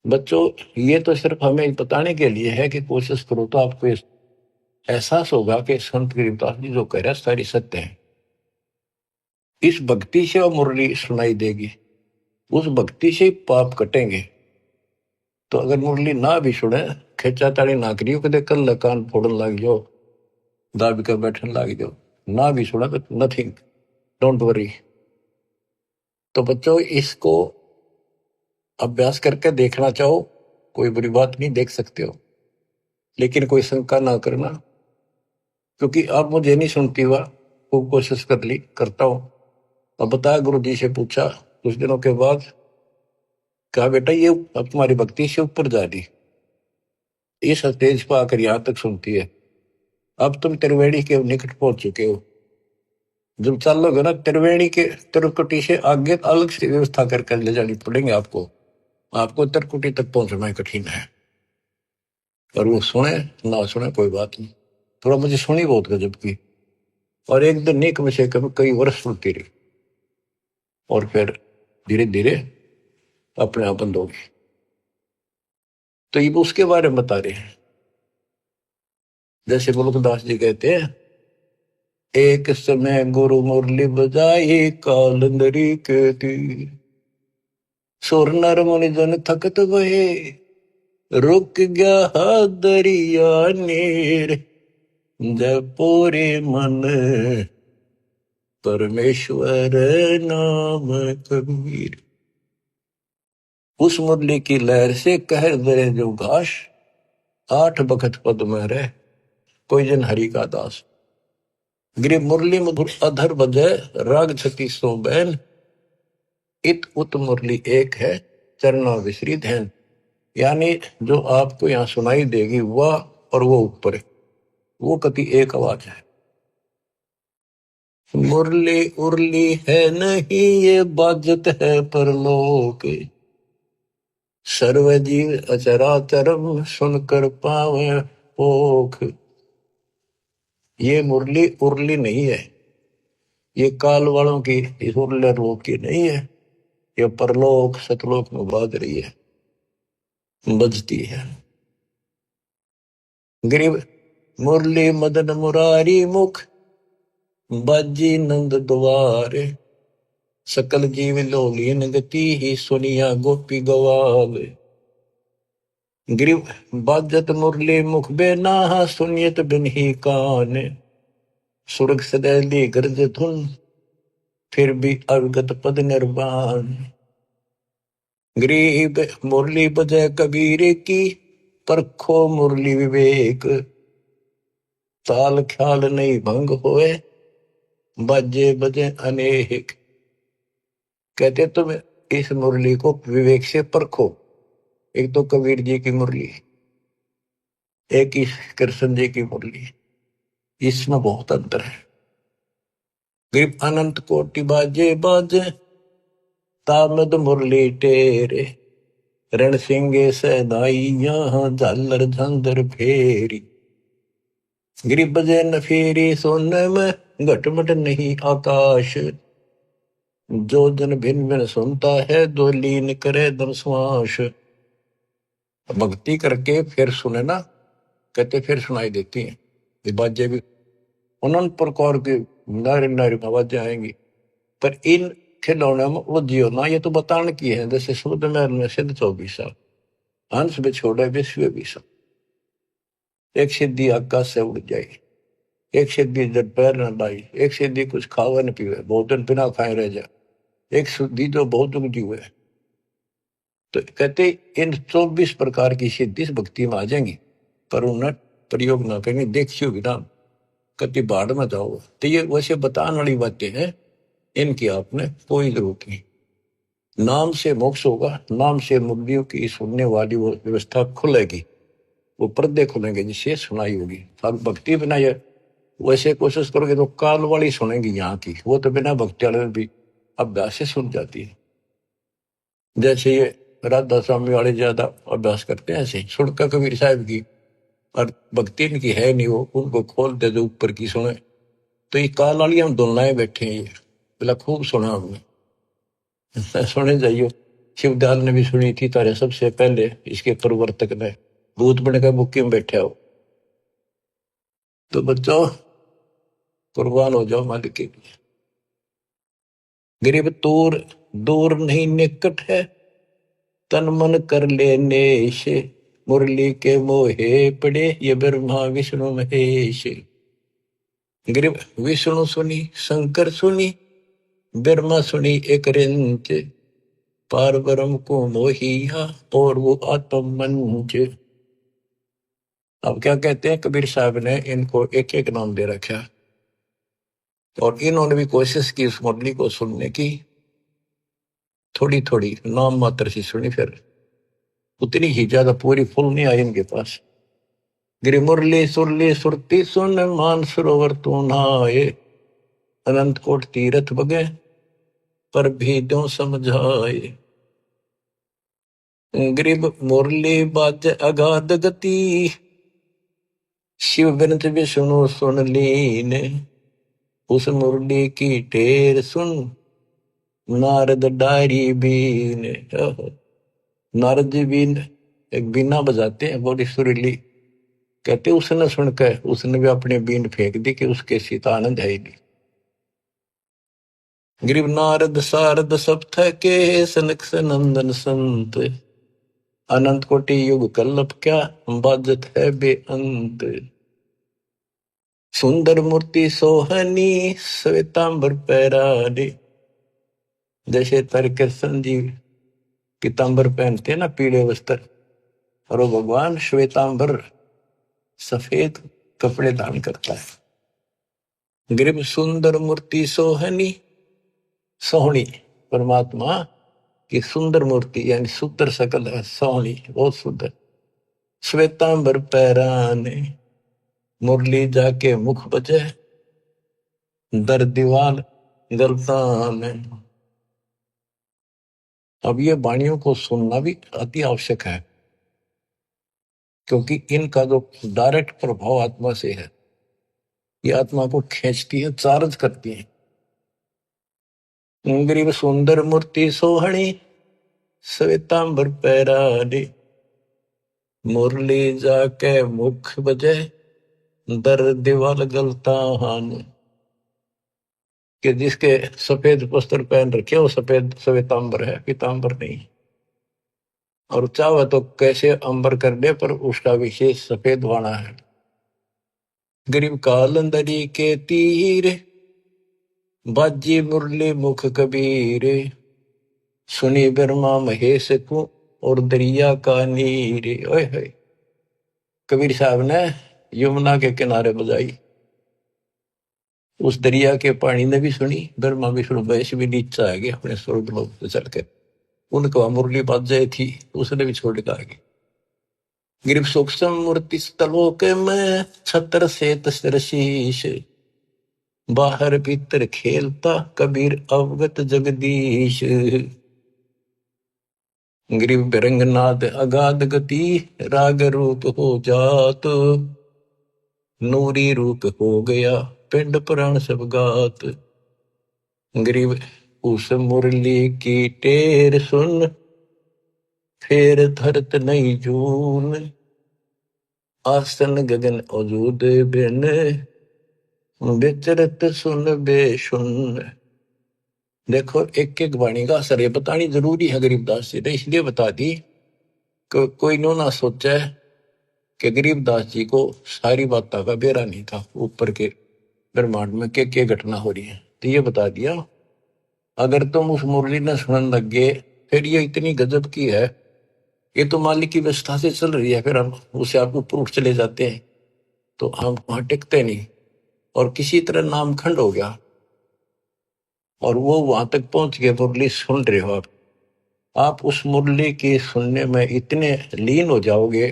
बच्चों, ये तो सिर्फ हमें बताने के लिए है कि कोशिश करो तो आपको एहसास होगा कि संत गरीबदास जी जो कह रहे हैं सारी सत्य है। इस भक्ति से वो मुरली सुनाई देगी, उस भक्ति से पाप कटेंगे। तो अगर मुरली ना भी सुने, खेचा ताड़ी ना करियो, कदे कल कान फोड़न लग जाओ, दाबी कर बैठन लग जाओ, ना भी सुना तो नथिंग, डोंट वरी। तो बच्चों, इसको अभ्यास करके देखना चाहो, कोई बुरी बात नहीं, देख सकते हो, लेकिन कोई शंका ना करना, क्योंकि अब मुझे नहीं सुनती हुआ, खूब कोशिश कर ली, करता हूं। अब बताया, गुरु जी से पूछा कुछ दिनों के बाद, कहा बेटा ये अब तुम्हारी भक्ति से ऊपर जा रही, इस स्टेज पर आकर यहां तक सुनती है, अब तुम त्रिवेणी के निकट पहुंच चुके हो, जब चलोगे ना त्रिवेणी के त्रिकुटी से आगे अलग से व्यवस्था करके ले जानी पड़ेंगे आपको, आपको त्रिकुटी तक पहुंचना कठिन है। और वो सुने ना सुने कोई बात नहीं, थोड़ा मुझे सुनी बहुत गजब की, और एक दिन नहीं कम से कम कई वर्ष सुनती रही, और फिर धीरे धीरे अपने आप बंद होगी। तो ये उसके बारे में बता रहे हैं, जैसे मुल्कदास जी कहते हैं, एक समय गुरु मुरली बजाई कालंदरी के तीर, सुर नर मुनि जन थकत भये, रुक गया दरिया नीर, जब पूरे मन परमेश्वर नाम कबीर। उस मुरली की लहर से कहर दरे जो घास, आठ बखत पद में रह कोई जन हरि का दास। गिरि मुरली मधुर अधर बजय, राग छती सो बैन, इत उत मुरली एक है चरना विसरी धैन। यानी जो आपको यहाँ सुनाई देगी वह और वो ऊपर है, वो कति एक आवाज है। मुरली उरली है नहीं ये बाजत है परलोक, सर्व जीव अचराचरम सुनकर पावे पोख। ये मुरली उरली नहीं है, ये काल वालों की इस उरले रोग की नहीं है, ये परलोक सतलोक में बाज रही है, बजती है। गरीब मुरली मदन मुरारी मुख, बाजी नंद द्वारे, सकल जीव लोलीन गति ही सुनिया गोपी गवावे। ग्रीव बाजत मुरली मुख बेना सुनियत बिन ही कान, सुरग सदैली गर्ज धुन फिर भी अवगत पद निर्वाण। ग्रीब मुरली बजय कबीर की, परखो मुरली विवेक, ताल ख्याल नहीं भंग होए, बाजे बजे अनेक। कहते तुम इस मुरली को विवेक से परखो। एक तो कबीर जी की मुरली, एक ही कृष्ण जी की मुरली, इसमें बहुत अंतर है। ग्रीब अनंत कोटि बाजे बाजे, तामद मुरली टेरे, रण सिंगे सदाइया झालर झंझर फेरी। ग्रीब बजे न फेरी सोने में घटमट नहीं आकाश, जो जन भिन्न भिन्न सुनता है दो लीन करे दम श्वास। भक्ति करके फिर सुने ना, कहते फिर सुनाई देती हैं ये बाजे भी, अनंत प्रकार की नारी नारी आवाजें आएंगी। पर इन खिलौने में वो जियो ना, ये तो बताने की है। जैसे शुद्ध महल में सिद्ध 24 साल, हंस में छोड़े विश्व 20 एक सिद्धि आकाश से उड़ जाए, एक सिद्धि जब पैर न लाई, एक सिद्धि कुछ खावे न पीवे, बहुत दिन बिना खाए रह जाए, एक सिद्धि जो बहुत दुख जीवे। तो कहते इन 24 प्रकार की सिद्धि इस भक्ति में आ जाएंगी, पर उन्हें प्रयोग ना करेंगे, देखियो भी ना, कति बाढ़ में जाओ। तो ये वैसे बताने वाली बातें हैं, इनकी आपने कोई जरूरत नहीं। नाम से मोक्ष होगा, नाम से मुक्तियों की सुनने वाली वो व्यवस्था खुलेगी, वो पर्दे खुलेंगे जिससे सुनाई होगी। अब भक्ति बिना ये वैसे कोशिश करोगे तो काल वाली सुनेंगी यहाँ की, वो तो बिना भक्ति वाले भी अभ्यास से सुन जाती है। जैसे ये राधा स्वामी वाले ज्यादा अभ्यास करते हैं, ऐसे सुनकर कबीर साहब की, और भक्ति इनकी है नहीं, वो उनको खोल दे जो ऊपर की सुने। तो ये काल वाली हम दोनों बैठे हैं, ये बोला खूब सुना हमने, सुने जाइयो। शिवदयाल ने भी सुनी थी तारे सबसे पहले, इसके प्रवर्तक ने भूत बनकर बुक्की में बैठा हो। तो बच्चों कुर्बान हो जाओ मालिक के लिए। गरीब दूर दूर नहीं निकट है, तन मन कर ले नेश, मुरली के मोहे पड़े ये ब्रह्मा विष्णु महेश। गरीब विष्णु सुनी शंकर सुनी, ब्रह्मा सुनी एक रिंच, पार ब्रह्म को मोहिया और वो आत्म मंच। अब क्या कहते हैं कबीर साहब ने इनको एक एक नाम दे रखा, और इन्होंने भी कोशिश की उस मुरली को सुनने की, थोड़ी थोड़ी नाम मात्र से सुनी, फिर उतनी ही ज्यादा पूरी फुल नहीं आई इनके पास। गिरी मुरली सुरली सुरती सुन, मान सरोवर तू नहाए, अनंत कोट तीरथ बगे पर भी दो समझाए। गरीब मुरली बाज अगाध गति, शिव बिनत विष्णु सुन लीन, उस मुरली की टेर सुन नारद डारी बीन। नारद जी बीन एक बीना बजाते हैं बड़ी सुरीली, कहते उसने सुनकर उसने भी अपनी बीन फेंक दी कि उसके सीता आनंद है ही नहीं। गरीब नारद सारद सब थके, सनक सनंदन संत, अनंत कोटि युग कल्लप क्या बाजत है बेअंत। सुंदर मूर्ति सोहनी श्वेतांबर पैरानी, जैसे तर कृष्ण जी पीतांबर पहनते हैं ना, पीले वस्त्र, और वो भगवान श्वेतांबर सफेद कपड़े धारण करता है। गरीब सुंदर मूर्ति सोहनी, सोहनी परमात्मा की सुंदर मूर्ति, यानी सुंदर सकल है, सोहनी बहुत सुंदर। श्वेतांबर पैराने, मुरली जाके मुख बजे, दर दीवाल गलतान। अब ये वाणियों को सुनना भी अति आवश्यक है, क्योंकि इनका जो डायरेक्ट प्रभाव आत्मा से है, ये आत्मा को खींचती है, चार्ज करती है। गरीब सुंदर मूर्ति सोहणी, श्वेतांबर पैराडे, मुरली जाके मुख बजे, दर दीवाल गलतान। कि जिसके सफेद वस्त्र पहन रखे वो सफेद श्वेतांबर है, पीतांबर नहीं। और चाहे तो कैसे अंबर कर दे, पर उसका विशेष सफेद वाणा है। गरीब कालंदरी के तीर, बाजी मुरली मुख कबीर, सुनी ब्रह्मा महेश को, और दरिया का नीर। ओए होए, कबीर साहब ने यमुना के किनारे बजाई, उस दरिया के पानी ने भी सुनी, ब्रह्मा विष्णु महेश भी नीचे आ गए अपने स्वर्ग लोक से चल के। उनको मुरली बाज जाए थी, उसने भी छोड़ के आ गई। गिरिव सूक्ष्म मूर्ति स्थलोक में, छत्र से तशीश, बाहर भीतर खेलता कबीर अवगत जगदीश। गिरिव बिरंगनाथ अगाध गति, राग रूप हो जात, नूरी रूप हो गया पिंड पुराण सब गात। गिरिव उस मुरली की टेर सुन, फेर धरत नहीं जून, आसन गगन अजूद बिन, विचरत सुन बेसुन। देखो एक एक वाणी का असर ये बतानी जरूरी है गरीबदास जी ने, इसलिए बता दी कि कोई नो ना सोचे कि गरीबदास जी को सारी बातों का बेरा नहीं था, ऊपर के ब्रह्मांड में क्या घटना हो रही है। तो ये बता दिया, अगर तुम उस मुरली ने सुनने लग गए, फिर ये इतनी गजब की है, ये तो मालिक की व्यवस्था से चल रही है, फिर हम उसे आप ऊपर उठ चले जाते हैं, तो हम वहां टिकते नहीं। और किसी तरह नामखंड हो गया, और वो वहां तक पहुंच गए, मुरली सुन रहे हो आप उस मुरली के सुनने में इतने लीन हो जाओगे,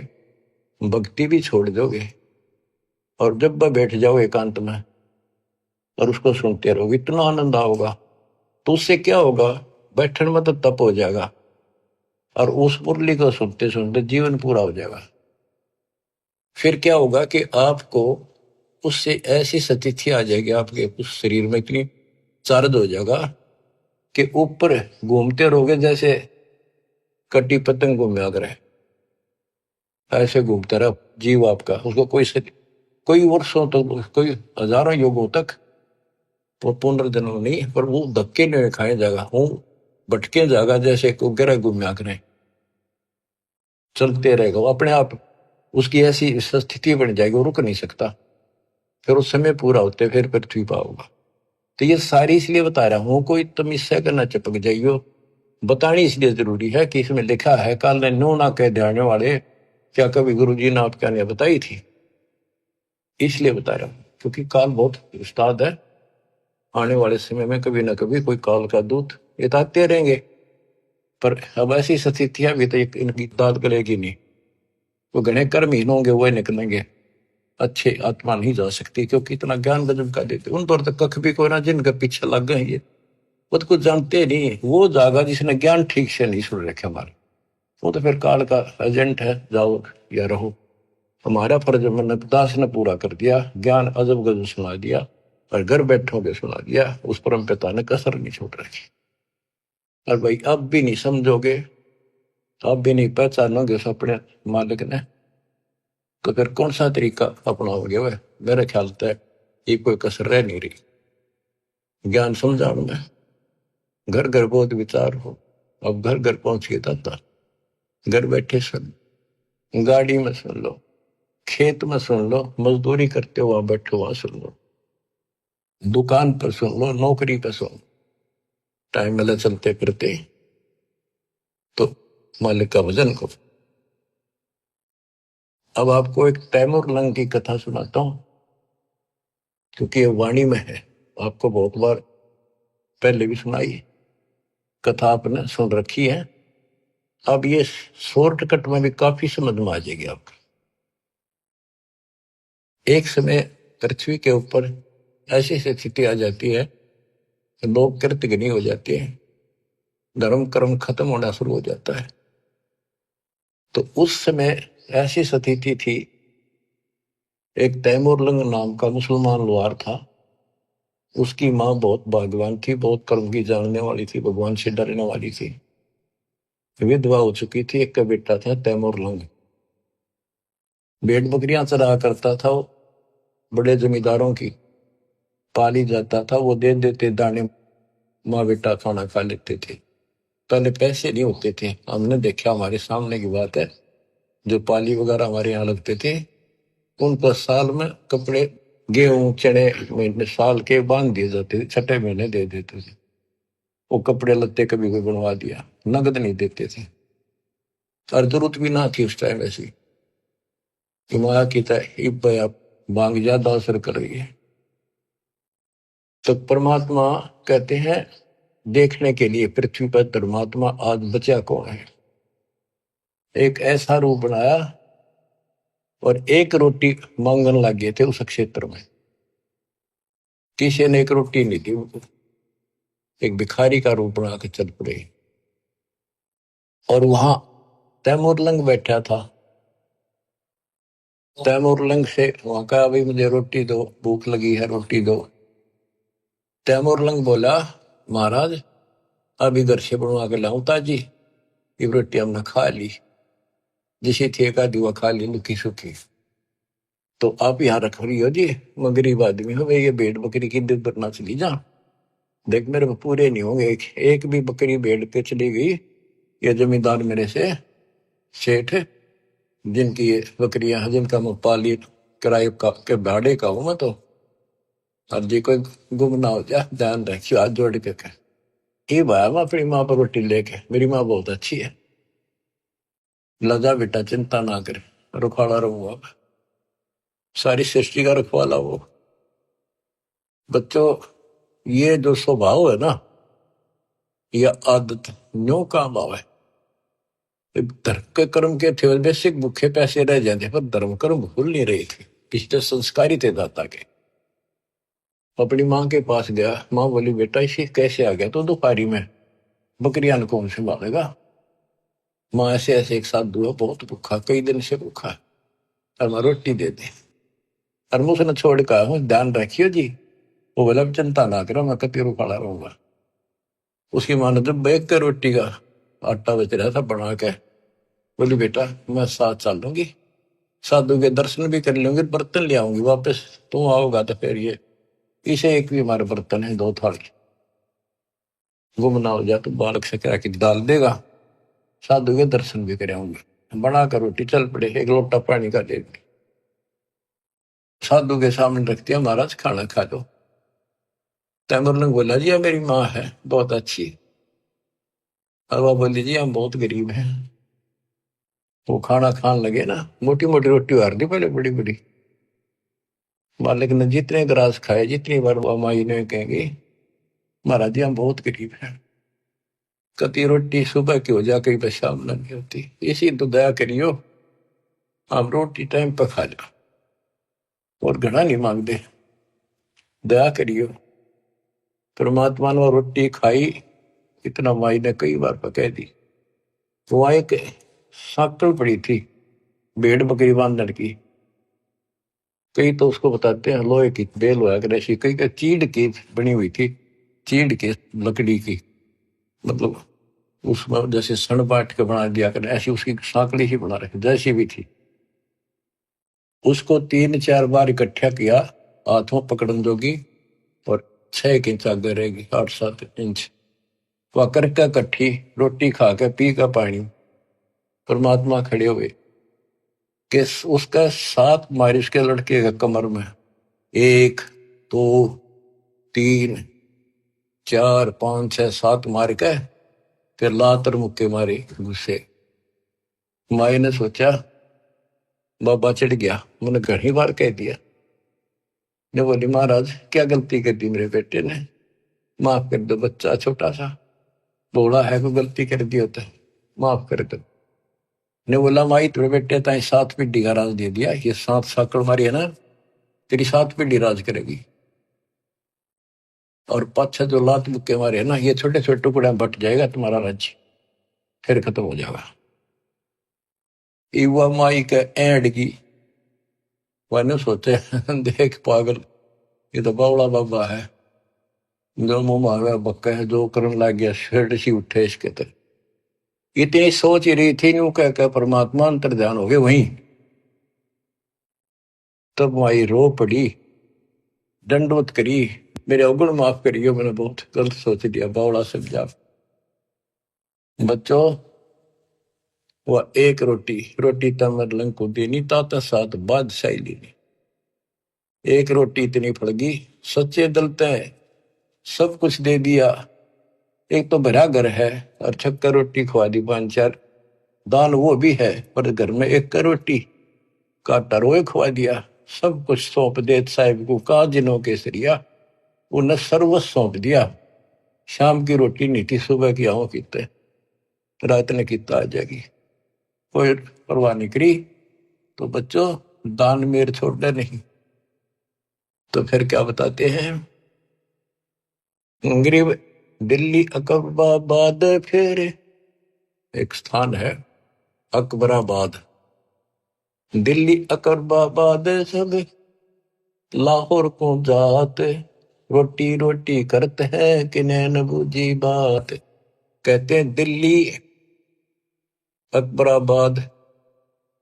भक्ति भी छोड़ दोगे, और जब वह बैठ जाओ एकांत में और उसको सुनते रहोगे, इतना आनंद आओगा। तो उससे क्या होगा, बैठने में तो तप हो जाएगा, और उस मुरली को सुनते सुनते जीवन पूरा हो जाएगा। फिर क्या होगा कि आपको उससे ऐसी स्थिति आ जाएगी, आपके उस शरीर में इतनी चार्ज हो जाएगा कि ऊपर घूमते रहोगे, जैसे कटी पतंग घूमया करे, ऐसे घूमता रहा जीव आपका। उसको कोई वर्षों तक, कोई हजारों युगों तक वो पुनर्जन्म नहीं, पर वो धक्के नहीं खाए जाएगा, हूं भटके जाएगा, जैसे को गिरा घूमया करें, चलते रहेगा वो अपने आप। उसकी ऐसी स्थिति बन जाएगी, वो रुक नहीं सकता। फिर उस समय पूरा होते फिर पृथ्वी पर होगा। तो ये सारी इसलिए बता रहा हूं, कोई तुम इससे करना चिपक जाइयो, बतानी इसलिए जरूरी है कि इसमें लिखा है, काल ने नो ना कह ध्यान वाले, क्या कभी गुरु जी ने आपका ने बताई थी, इसलिए बता रहा हूं, क्योंकि काल बहुत उस्ताद है। आने वाले समय में कभी ना कभी कोई काल का दूत ये तो आते रहेंगे, पर अब ऐसी स्थितियां भी तो इनकी दाद गलेगी नहीं। वो घने कर्महीन होंगे, वो निकलेंगे, अच्छे आत्मा नहीं जा सकती, क्योंकि इतना ज्ञान गजब का देते उन पर तो कख भी कोई ना, जिनके पीछे लग गए ये वो तो कुछ जानते नहीं। वो जागा जिसने ज्ञान ठीक से नहीं सुन रखे हमारे, वो तो फिर काल का एजेंट है, जाओ या रहो। हमारा फर्ज मैंने दास ने पूरा कर दिया, ज्ञान अजब गजब सुना दिया, और घर बैठोगे सुना दिया, उस परम पिता ने कसर नहीं छोड़ रखी। और भाई अब भी नहीं समझोगे, अब भी नहीं पहचानोगे उस अपने मालिक ने, तो फिर कौन सा तरीका अपनाओगे? वह मेरे ख्याल से ये कोई कसर रह नहीं रही। ज्ञान समझाओ में घर घर बहुत विचार हो, अब घर घर पहुंच के दाता, घर बैठे सुन, गाड़ी में सुन लो, खेत में सुन लो, मजदूरी करते हुआ बैठे हुआ सुन लो, दुकान पर सुन लो, नौकरी पर सुन, टाइम मिला चलते फिरते, तो मालिक का भजन करो। अब आपको एक तैमूर लंग की कथा सुनाता हूं, क्योंकि ये वाणी में है, आपको बहुत बार पहले भी सुनाई, कथा आपने सुन रखी है। अब ये शॉर्टकट में भी काफी समझ में आ जाएगी आपको। एक समय पृथ्वी के ऊपर ऐसी स्थिति आ जाती है कि लोग कृतघ्नी हो जाते हैं, धर्म कर्म खत्म होना शुरू हो जाता है। तो उस समय ऐसी स्थिति थी, एक तैमूरलंग नाम का मुसलमान लोहार था, उसकी माँ बहुत भाग्यवान थी, बहुत कर्म की जानने वाली थी, भगवान से डरने वाली थी, विधवा हो चुकी थी, एक का बेटा था तैमूरलंग। भेड़ बकरियां चरा करता था वो, बड़े जमींदारों की पाली जाता था, वो दे देते दाने, माँ बेटा खाना खा लेते थे। पहले पैसे नहीं होते थे, हमने देखा, हमारे सामने की बात है, जो पाली वगैरह हमारे यहाँ लगते थे, उन पर साल में कपड़े, गेहूं चने महीने साल के बांध दिए जाते थे, छठे महीने दे देते थे। वो कपड़े लत्ते कभी कोई बनवा दिया, नगद नहीं देते थे। और जरूरत भी ना थी उस टाइम ऐसी कि माया की तरह आप मांग ज्यादा असर कर रही है। तो परमात्मा कहते हैं देखने के लिए पृथ्वी पर धर्मात्मा आज बचा कौन है। एक ऐसा रूप बनाया और एक रोटी मांगने लग गए थे उस क्षेत्र में, किसी ने एक रोटी नहीं दी, एक भिखारी का रूप बना के चल पड़े। और वहां तैमूरलंग बैठा था, तैमूरलंग से वहां कहा, भाई मुझे रोटी दो, भूख लगी है, रोटी दो। तैमूरलंग बोला, महाराज अभी घर से बनवा के लाऊं ताजी, ये रोटी हमने खा ली, जिसे थे का दुआ खा ली लुकी सुखी। तो आप यहाँ रख रही हो जी, मैं गरीब आदमी हूँ, ये भेड़ बकरी की दूध बरना चली जा, देख मेरे को पूरे नहीं होंगे, एक भी बकरी भेड़ पे चली गई, ये जमींदार मेरे से सेठ, जिनकी ये बकरियां हैं, जिनका मैं पाली किराए का के भाड़े का हूं मैं, तो और जी कोई गुम ना हो जाए, ध्यान रखियो, हाथ जोड़ के कह। ये भाया मैं अपनी माँ पर रोटी लेके, मेरी माँ बहुत अच्छी है, लजा बेटा चिंता ना करे, रुखाड़ा रहूंगा, सारी सृष्टि का रखवाला वो। बच्चों, ये जो स्वभाव है ना, यह आदत न्यो काम आवे। धर्म के कर्म के थे बेसिक भूखे पैसे रह जाते, पर धर्म कर्म भूल नहीं रहे थे, पिछले संस्कारी थे दाता के। अपनी माँ के पास गया, माँ बोली बेटा इसे कैसे आ गया तो दोपहरी में, बकरियां कौन से मारेगा। माँ ऐसे ऐसे एक साधु है, बहुत भूखा, कई दिन से भूखा है, और मैं रोटी दे दे। और मैं उसने छोड़ कहा हूँ ध्यान रखियो जी, वो बोला चिंता ना करो, मैं कतीरू खड़ा रहूंगा। उसकी माँ ने जब बैग के रोटी का आटा बच रहा था बना के, बोली बेटा मैं साथ चल लूंगी, साधु के दर्शन भी कर लूंगी, बर्तन ले आऊंगी वापस, तुम आओगा तो फिर ये इसे एक भी हमारे बर्तन है, दो थाली, गुम ना हो जाए तो बालक से कह के डाल देगा, साधु के दर्शन भी कराऊंगे। बना कर रोटी चल पड़े, एक लोटा पानी का दे दी, साधु के सामने रख दिया, महाराज खाना खा लो। तैमूर ने बोला जी मेरी माँ है बहुत अच्छी, और वह बोली जी हम बहुत गरीब हैं। वो खाना खाने लगे ना, मोटी मोटी रोटी हार दी पहले, बड़ी बड़ी। मालिक ने जितने ग्रास खाए, जितनी बार वो माई ने कहेंगे महाराज जी हम बहुत गरीब हैं, कति रोटी सुबह की हो जा, कहीं पर शाम नहीं होती, इसी तो दया करियो, आप रोटी टाइम पर खा लो, और घना नहीं मांगते, दया करियो। परमात्मा ने रोटी खाई, इतना माई ने कई बार पकह दी। वहां एक साकल पड़ी थी भेड़ बकरी बांधने की, कई तो उसको बताते हैं लोहे की बेल हुआ कर ऐसी, कई का चीड़ की बनी हुई थी, चीड़ की लकड़ी की, मतलब उसमें जैसे सण बांट के बना दिया कर, ऐसी उसकी साकड़ी ही बना रखी जैसी भी थी। उसको 3-4 बार इकट्ठा किया, हाथों पकड़न जोगी, और 6 इंच आगे रहेगी, 8-7 इंच, वह करके इकट्ठी रोटी खा के पी का पानी। परमात्मा खड़े हुए कि उसका 7 मारी उसके लड़के के कमर में, 1, 2, 3, 4, 5, 6, 7 मार के फिर लातर मुक्के मारे गुस्से। माई ने सोचा बाबा चढ़ गया, मैंने घनी बार कह दिया। ने बोली महाराज क्या गलती कर दी मेरे बेटे ने, माफ कर दो, बच्चा छोटा सा बोला है, कोई गलती कर दी होता है, माफ कर दो। ने बोला माई तेरे बेटे ताई 7 पीढ़ी का राज दे दिया, ये 7 साकड़ मारी है ना, तेरी 7 पीढ़ी राज करेगी। और पाछा जो लात मुक्के मारे है ना, ये छोटे छोटे टुकड़े में बट जाएगा तुम्हारा राज्य, फिर खत्म हो जाएगा। युवा माई के एंड की वह सोचे देख पागल, ये तो बावड़ा बाबा है, जो मुंह मांगा बक्का है, जो करने लग गया शेड सी उठे इसके तर। इतनी सोच ही रही थी यूं कह परमात्मा अंतर ध्यान हो गए वहीं। तब माई रो पड़ी, दंडवत करी, मेरे अवगुण माफ करियो, मैंने बहुत गलत सोच लिया, बावड़ा समझा। बच्चों, वह एक रोटी रोटी तमर लंग को देनी ताता साथ बादशाही लेनी। एक रोटी इतनी फड़गी, सच्चे दलते सब कुछ दे दिया। एक तो भरा घर है और छक्कर रोटी खवा दी, पांच चार दान वो भी है, पर घर में एक का रोटी काटा रोए खवा दिया। सब कुछ सौंप दे साहिब को, का जिनों केसरिया, उन्हें सर्वस्व सौंप दिया। शाम की रोटी नहीं थी, सुबह की आओ कीते, रात ने किता आ जाएगी, कोई परवाह नहीं करी। तो बच्चों, दान मेर छोड़ना नहीं। तो फिर क्या बताते हैं, गरीब दिल्ली अकबराबाद, फिर एक स्थान है अकबराबाद, दिल्ली अकबराबाद सब लाहौर को जात, रोटी रोटी करते हैं कि नैन बूझी बात। कहते हैं दिल्ली अकबराबाद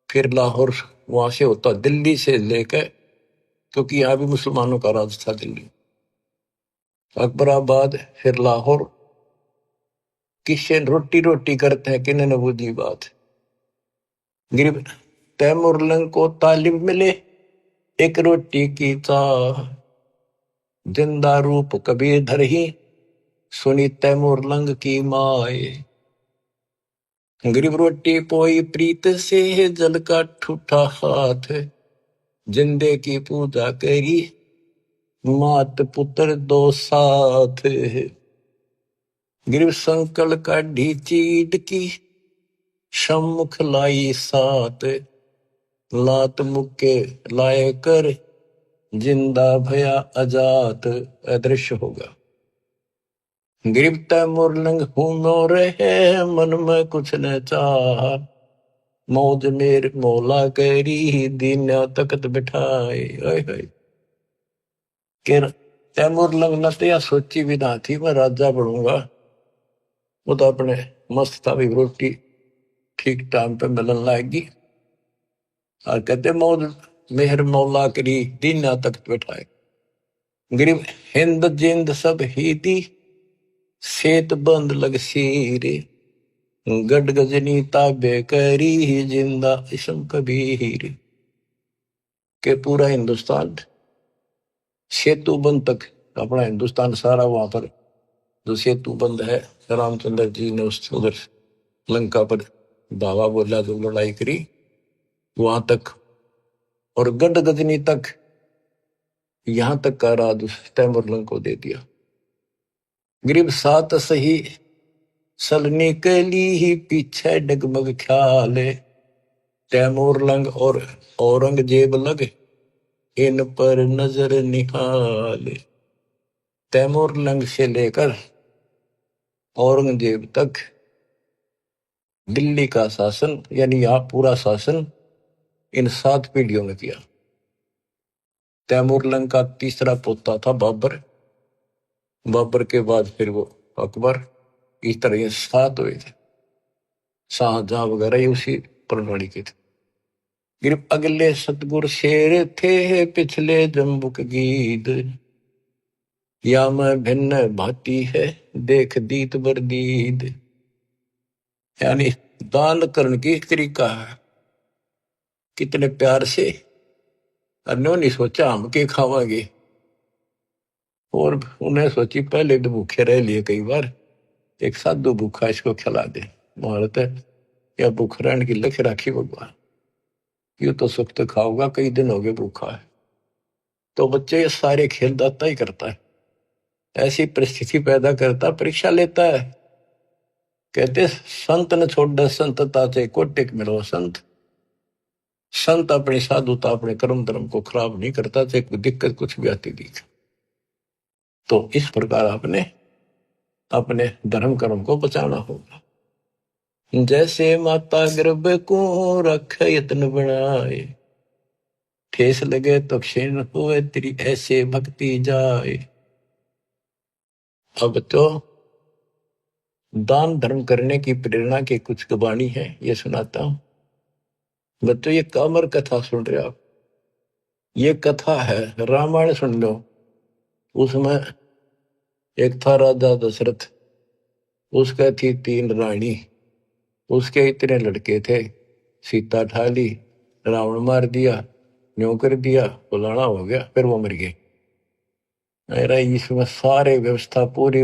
फिर लाहौर, वहां से होता दिल्ली से लेकर, क्योंकि यहाँ भी मुसलमानों का राज था दिल्ली। अकबराबाद फिर लाहौर, किससे रोटी रोटी करते हैं कि नैन बूझी बात। गरीब तैमूर लंग को तालिम मिले एक रोटी की चाह, जिंदा रूप कबीर धर ही सुनी तैमूर लंग की माए। गरीब रोटी पोई प्रीत से जल का ठूठा हाथ, जिंदे की पूजा करी मात पुत्र दो साथ। गरीब संकल का ढीचीड की सम्मुख लाई सात, लात मुक्के लाए कर जिंदा भया अजात, अदृश्य होगा। गरीब तैमूर लंग हूं रहे मन में कुछ न चाह, मौज मेर मौला करी दीना तकत बिठाए। तैमूर लंग न तो या सोची भी ना थी मैं राजा बनूंगा, वो तो अपने मस्त था भी, रोटी ठीक टाइम पे मिलन लाएगी। और कहते मौज मेहर मौला करी दीना तकत बिठाए। गरीब हिंद जिंद सब ही दी सेत बंद लग सीरे, गड गजनी ताबे करी जिंदा इसम कबीर। के पूरा हिंदुस्तान सेतु बंद तक, अपना हिंदुस्तान सारा वहां पर जो सेतु बंद है, रामचंद्र जी ने उस उधर लंका पर धावा बोला, जो लड़ाई करी वहां तक, और गड गजनी तक, यहां तक का राज तैमूर लंग को दे दिया। गरीब सात सही सलनी के लिए पीछे डगमग ख्याल, तैमूर लंग और औरंगजेब लग इन पर नजर निहाल। तैमूर लंग से लेकर औरंगजेब तक दिल्ली का शासन, यानी यहाँ पूरा शासन इन 7 पीढ़ियों में किया। तैमूर लंग का तीसरा पोता था बाबर, बाबर के बाद फिर वो अकबर, इस तरह ये 7 हुए थे। शाहजहां वगैरह ये उसी प्रणाली के थे। फिर अगले सतगुर शेर थे पिछले जम्बुक गीत, या मैं भिन्न भाती है देख दीत बरदीद। यानी दान करने की एक तरीका है, कितने प्यार से, उन्होंने सोचा हम के खावांगे, और उन्हें सोची पहले तो भूखे रह लिए कई बार, एक साधु भूखा इसको खिला दे, महारत है या भूख रहने की लख राखी भगवान, यू तो सुख तो खाओगा, कई दिन हो गए भूखा है। तो बच्चे ये सारे खेल दाता ही करता है, ऐसी परिस्थिति पैदा करता, परीक्षा लेता है। कहते संत न छोड़ संतता से कोटिक मिलो संत, संत अपनी साधुता अपने कर्म धर्म को खराब नहीं करता, चाहे दिक्कत कुछ भी आती दिखे। तो इस प्रकार आपने अपने धर्म कर्म को बचाना होगा। जैसे माता गर्भ को रखे यत्न बनाए, ठेस लगे तो क्षीण हुए तेरी ऐसे भक्ति जाए। अब तो दान धर्म करने की प्रेरणा की कुछ वाणी है, ये सुनाता हूं। बच्चों ये कामर कथा सुन रहे हो आप, ये कथा है, रामायण सुन लो। उसमें एक था राजा दशरथ, उसका थी 3 रानी, उसके इतने लड़के थे, सीता ठा ली, रावण मार दिया, न्यों कर दिया, फलाना हो गया, फिर वो मर गए। मेरा इसमें सारे व्यवस्था पूरी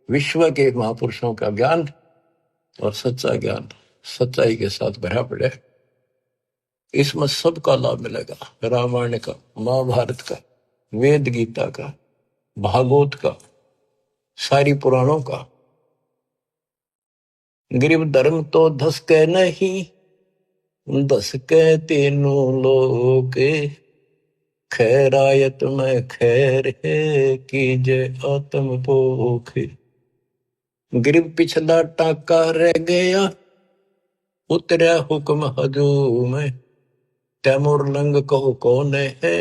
विश्व के महापुरुषों का ज्ञान और सच्चा ज्ञान सच्चाई के साथ भरा पड़े। इसमें सबका लाभ मिलेगा, रामायण का, महाभारत का, वेद गीता का, भागवत का, सारी पुराणों का। गरीब धर्म तो धस के नहीं, धस के तीनों लोग, खैरायत में खैर है कीजे आत्म भोग। गरीब पिछला टाका रह गया, उतरा हुक्म हजूम, तैमूर लंग कहो कौन है,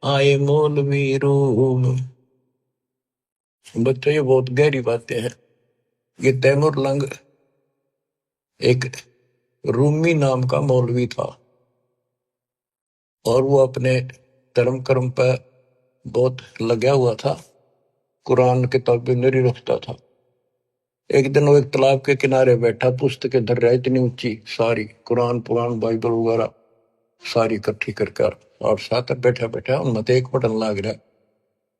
आए मौलवी रूम। बच्चों ये बहुत गहरी बातें हैं। ये तैमूर लंग एक रूमी नाम का मौलवी था, और वो अपने धर्म कर्म पर बहुत लगा हुआ था, कुरान किताबें नहीं रखता था। एक दिन वो एक तालाब के किनारे बैठा, पुस्तकें धर रहा, इतनी ऊंची सारी, कुरान पुराण बाइबल वगैरह सारी इकट्ठी कर, और साथ बैठा बैठा उनमें एक बटन लाग रहा,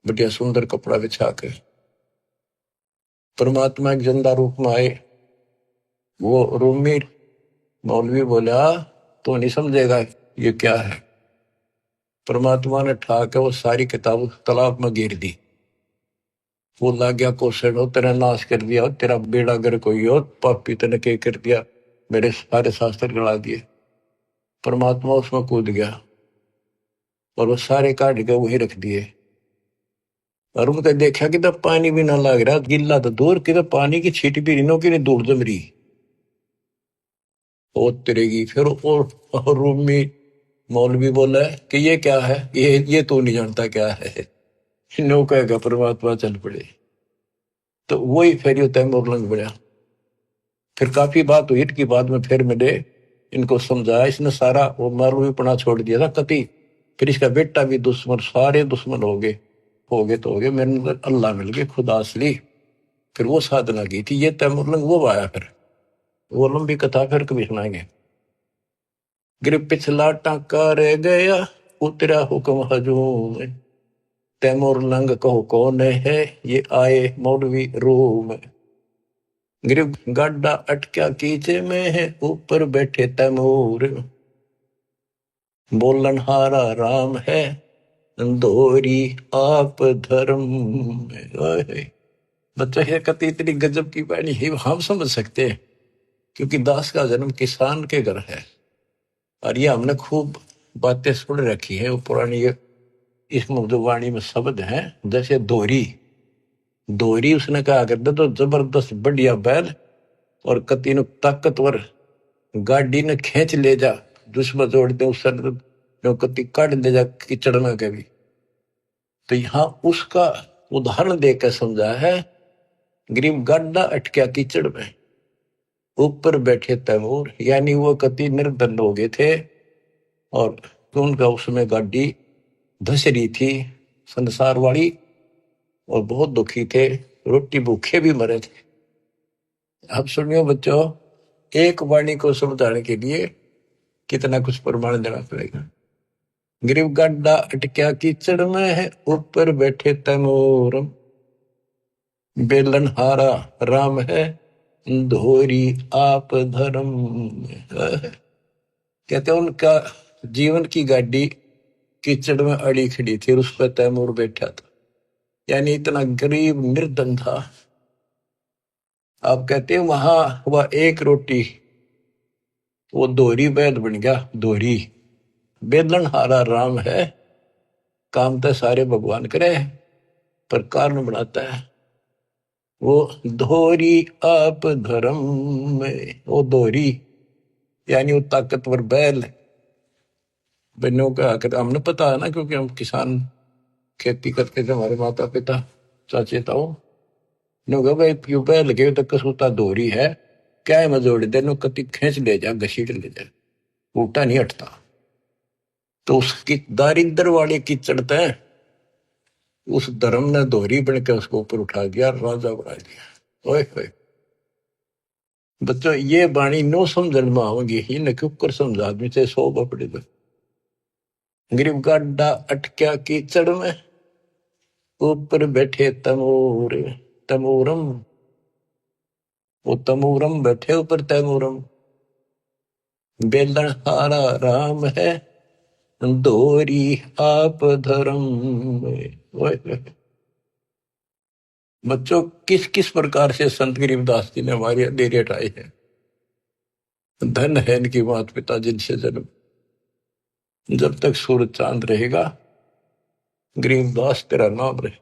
बढ़िया सुंदर कपड़ा बिछा के परमात्मा एक जिंदा रूप में आए। वो रूमी मौलवी बोला, तो नहीं समझेगा ये क्या है। परमात्मा ने ठा के वो सारी किताब तालाब में गिर दी। वो लग गया कोसड़, हो तेरा नाश कर दिया, तेरा बेड़ा गर कोई हो, पापी तने के कर दिया, मेरे सारे शास्त्र गड़ा दिए। परमात्मा उसमें कूद गया और वो सारे काट के वही रख दिए। और उनका देखा कि तब पानी भी ना लग रहा, गिल्ला तो दूर की, तो पानी की छीट भी रिनो की नहीं दूर जम रही। ओ तिरेगी फिर और रूम में मौलवी बोला है कि ये क्या है, ये तो नहीं जानता क्या है। नो कहेगा परमात्मा चल पड़े। तो वही फिर ये तैमूर लंग बना। फिर काफी बात हुई की बाद में फिर मैंने इनको समझाया, इसने सारा वो मौलवी पना छोड़ दिया था कति। फिर इसका बेटा भी दुश्मन, सारे दुश्मन हो गए तो हो गए, मेरे अंदर अल्लाह मिल गए, खुदा असली। फिर वो साधना की थी, ये तैमूर लंग वो आया। फिर वो लंबी कथा फिर कभी सुनाएंगे। गिर पिछला टाका रह गया, उतरा हुक्म हजूम, तैमूर लंग कहो कौन है, ये आए मौलवी रूम। गिर गाडा अटक्या कीचे में है, ऊपर बैठे तैमूर, बोलन हारा राम है, दोरी आप धर्म। बच्चा ये कति इतनी गजब की बाणी है, हम समझ सकते हैं, क्योंकि दास का जन्म किसान के घर है। और ये हमने खूब बातें सुन रखी है, वो पुरानी इस वाणी में शब्द है, जैसे दोरी उसने कहा करता तो जबरदस्त बढ़िया बैल और कति न ताकतवर गाड़ी ने खींच ले जा, दुश्मन जोड़ दे उस कति काट दे जा कीचड़ में कभी। तो यहाँ उसका उदाहरण देकर समझा है, गरीब गाड्डा अटक्या कीचड़ में, ऊपर बैठे तैमूर, यानी वो कति निर्धन हो गए थे और उनका उसमें गाड़ी धस रही थी संसार वाली, और बहुत दुखी थे, रोटी भूखे भी मरे थे। अब सुनियो बच्चों, एक वाणी को समझाने के लिए कितना कुछ प्रमाण देना पड़ेगा। गरीब गड्ढा अटक्या कीचड़ में है, ऊपर बैठे तैमूर, बेलन हारा राम है, धोरी आप धर्म। कहते उनका जीवन की गाड़ी कीचड़ में अड़ी खड़ी थी, उस पर तैमूर बैठा था, यानी इतना गरीब निर्धन था। आप कहते हैं वहां वह एक रोटी, वो दोहरी बैल बन गया। दोहरी बेलन हारा राम है, काम तो सारे भगवान करे, पर कारण बनाता है वो धोरी आप धर्म में। वो धोरी यानी वो ताकतवर बैल बनो का आकर हमने पता है ना, क्योंकि हम किसान खेती करते थे, हमारे माता पिता चाचे ताऊ ने कहा भाई क्यों बैल लगे तो कसूता धोरी है, क्या है मजोड़ देनो कति खींच ले जा, घसीट ले जा, ऊटा नहीं हटता। तो उसकी दारिद्र वाले की चढ़ता है, उस धर्म ने दोहरी बन के उसको ऊपर उठा दिया, राजा बना दिया। ओए होए बच्चों, ये बाणी नो समझन में आओगी ही न क्यों कर समझा आदमी से 100 बपड़े दो। गरीब गाड्डा अटक्या कीचड़ में, ऊपर बैठे तमोर तमोरम, वो तमोरम बैठे ऊपर तैमोरम, बेलन हारा राम है, दोरी आप धर्म में। ओए होए बच्चों, किस किस प्रकार से संत गरीबदास जी ने हमारी अंधेरे हटाए हैं। धन है इनकी माता पिता जिनसे जन्म, जब तक सूरज चांद रहेगा गरीबदास तेरा नाम रहे।